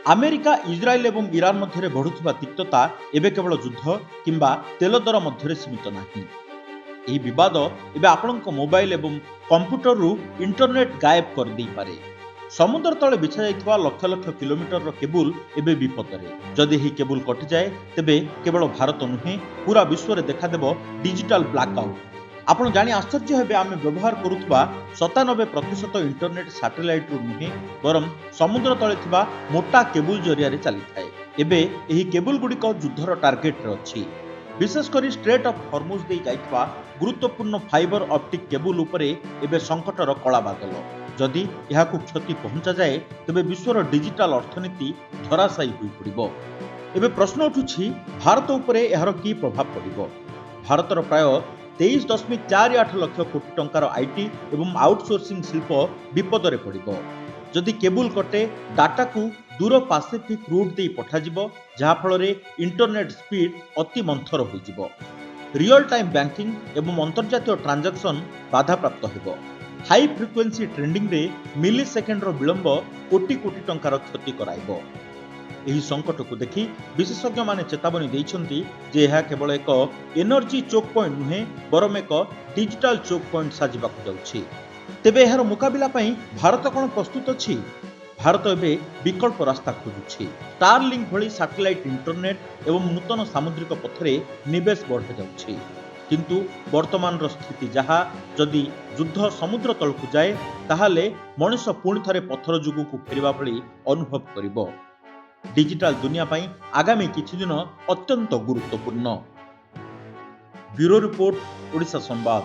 America Israel ଏବଂ Iran ମଧ୍ୟରେ ବଢୁଥିବା ତିକ୍ତତା ଏବେ କେବଳ ଯୁଦ୍ଧ କିମ୍ବା ତେଲ ଦର ମଧ୍ୟରେ ସୀମିତ ନାହିଁ। ଏହି ବିବାଦ ଏବେ ଆପଣଙ୍କ ମୋବାଇଲ ଏବଂ କମ୍ପ୍ୟୁଟରରୁ ଇଣ୍ଟରନେଟ୍ ଗାୟବ କରିଦେଇପାରେ। ସମୁଦ୍ର ତଳେ ବିଛାଯାଇଥିବା ଲକ୍ଷ ଲକ୍ଷ କିଲୋମିଟରର କେବୁଲ ଏବେ ବିପଦରେ। ଯଦି ଏହି କେବୁଲ କଟିଯାଏ ତେବେ କେବଳ ଭାରତ ନୁହେଁ, ପୁରା ବିଶ୍ୱରେ ଦେଖାଦେବ ଡିଜିଟାଲ ବ୍ଲାକଆଉଟ୍। ଆପଣ ଜାଣି ଆଶ୍ଚର୍ଯ୍ୟ ହେବେ, ଆମେ ବ୍ୟବହାର କରୁଥିବା 97% ଇଣ୍ଟରନେଟ୍ ସାଟେଲାଇଟରୁ ନୁହେଁ, ବରଂ ସମୁଦ୍ର ତଳେ ଥିବା ମୋଟା କେବୁଲ ଜରିଆରେ ଚାଲିଥାଏ। ଏବେ ଏହି କେବୁଲ ଗୁଡ଼ିକ ଯୁଦ୍ଧର ଟାର୍ଗେଟରେ ଅଛି। ବିଶେଷ କରି ଷ୍ଟ୍ରେଟ୍ ଅଫ୍ ହର୍ମୁଜ ଦେଇ ଯାଇଥିବା ଗୁରୁତ୍ୱପୂର୍ଣ୍ଣ ଫାଇବର ଅପ୍ଟିକ୍ କେବୁଲ ଉପରେ ଏବେ ସଙ୍କଟର କଳା ବାଦଲ। ଯଦି ଏହାକୁ କ୍ଷତି ପହଞ୍ଚାଯାଏ ତେବେ ବିଶ୍ୱର ଡିଜିଟାଲ ଅର୍ଥନୀତି ଧରାଶାୟୀ ହୋଇପଡ଼ିବ। ଏବେ ପ୍ରଶ୍ନ ଉଠୁଛି, ଭାରତ ଉପରେ ଏହାର କି ପ୍ରଭାବ ପଡ଼ିବ? ଭାରତର ପ୍ରାୟ 23.48 ଲକ୍ଷ କୋଟି ଟଙ୍କାର ଆଇଟି ଏବଂ ଆଉଟସୋର୍ସିଂ ଶିଳ୍ପ ବିପଦରେ ପଡ଼ିବ। ଯଦି କେବୁଲ କଟେ, ଡାଟାକୁ ଦୂର ପାସିଫିକ୍ ରୁଟ୍ ଦେଇ ପଠାଯିବ, ଯାହାଫଳରେ ଇଣ୍ଟରନେଟ୍ ସ୍ପିଡ୍ ଅତି ମନ୍ଥର ହୋଇଯିବ। ରିଅଲ ଟାଇମ୍ ବ୍ୟାଙ୍କିଂ ଏବଂ ଅନ୍ତର୍ଜାତୀୟ ଟ୍ରାଞ୍ଜାକ୍ସନ ବାଧାପ୍ରାପ୍ତ ହେବ। ହାଇ ଫ୍ରିକ୍ୱେନ୍ସି ଟ୍ରେଣ୍ଡିଂରେ ମିଲି ସେକେଣ୍ଡର ବିଳମ୍ବ କୋଟି କୋଟି ଟଙ୍କାର କ୍ଷତି କରାଇବ। ଏହି ସଙ୍କଟକୁ ଦେଖି ବିଶେଷଜ୍ଞମାନେ ଚେତାବନୀ ଦେଇଛନ୍ତି ଯେ ଏହା କେବଳ ଏକ ଏନର୍ଜି ଚୋକ୍ ପଏଣ୍ଟ ନୁହେଁ, ବରଂ ଏକ ଡିଜିଟାଲ ଚୋକ୍ ପଏଣ୍ଟ ସାଜିବାକୁ ଯାଉଛି। ତେବେ ଏହାର ମୁକାବିଲା ପାଇଁ ଭାରତ କ'ଣ ପ୍ରସ୍ତୁତ ଅଛି? ଭାରତ ଏବେ ବିକଳ୍ପ ରାସ୍ତା ଖୋଜୁଛି। ଷ୍ଟାରଲିଙ୍କ ଭଳି ସାଟେଲାଇଟ୍ ଇଣ୍ଟରନେଟ୍ ଏବଂ ନୂତନ ସାମୁଦ୍ରିକ ପଥରେ ନିବେଶ ବଢ଼ାଯାଉଛି। କିନ୍ତୁ ବର୍ତ୍ତମାନର ସ୍ଥିତି ଯାହା, ଯଦି ଯୁଦ୍ଧ ସମୁଦ୍ର ତଳକୁ ଯାଏ ତାହେଲେ ମଣିଷ ପୁଣି ଥରେ ପଥର ଯୁଗକୁ ଫେରିବା ଭଳି ଅନୁଭବ କରିବ। ଡିଜିଟାଲ ଦୁନିଆ ପାଇଁ ଆଗାମୀ କିଛି ଦିନ ଅତ୍ୟନ୍ତ ଗୁରୁତ୍ୱପୂର୍ଣ୍ଣ। ବ୍ୟୁରୋ ରିପୋର୍ଟ, ଓଡ଼ିଶା ସମ୍ବାଦ।